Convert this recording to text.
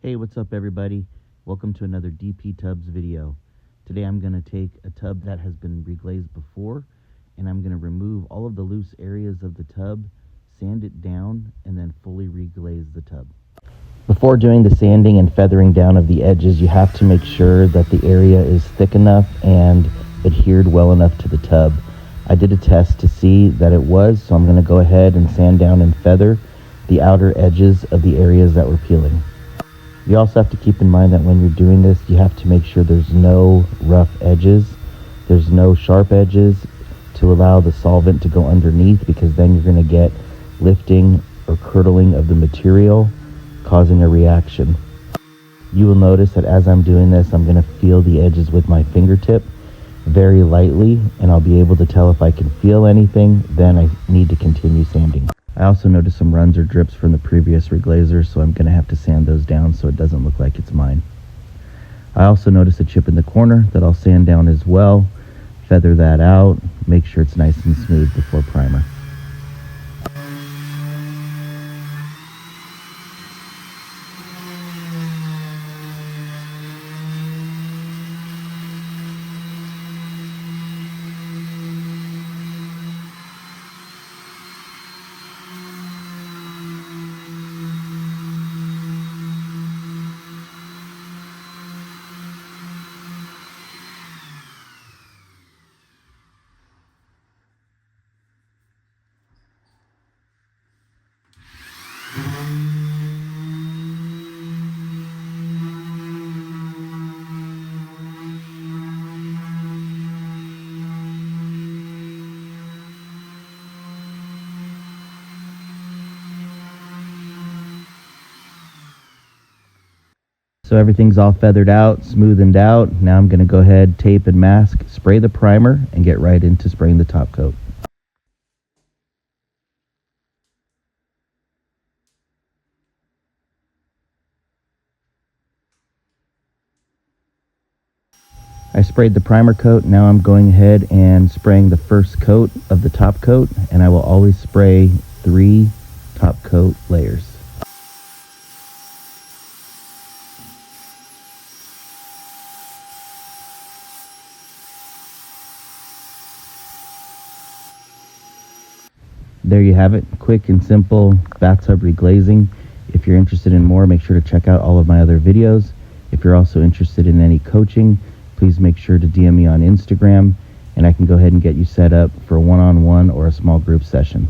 Hey, what's up everybody? Welcome to another DP Tubs video. Today I'm going to take a tub that has been reglazed before and I'm going to remove all of the loose areas of the tub, sand it down, and then fully reglaze the tub. Before doing the sanding and feathering down of the edges, you have to make sure that the area is thick enough and adhered well enough to the tub. I did a test to see that it was, so I'm going to go ahead and sand down and feather the outer edges of the areas that we're peeling. You also have to keep in mind that when you're doing this, you have to make sure there's no rough edges, there's no sharp edges to allow the solvent to go underneath, because then you're going to get lifting or curdling of the material, causing a reaction. You will notice that as I'm doing this, I'm going to feel the edges with my fingertip very lightly, and I'll be able to tell if I can feel anything. Then I need to continue sanding. I also noticed some runs or drips from the previous reglazer, so I'm going to have to sand those down so it doesn't look like it's mine. I also noticed a chip in the corner that I'll sand down as well, feather that out, make sure it's nice and smooth before primer. So everything's all feathered out, smoothened out. Now I'm going to go ahead, tape and mask, spray the primer, and get right into spraying the top coat. I sprayed the primer coat. Now I'm going ahead and spraying the first coat of the top coat, and I will always spray 3 top coat layers. There you have it, quick and simple bathtub reglazing. If you're interested in more, make sure to check out all of my other videos. If you're also interested in any coaching, please make sure to DM me on Instagram, and I can go ahead and get you set up for a one-on-one or a small group session.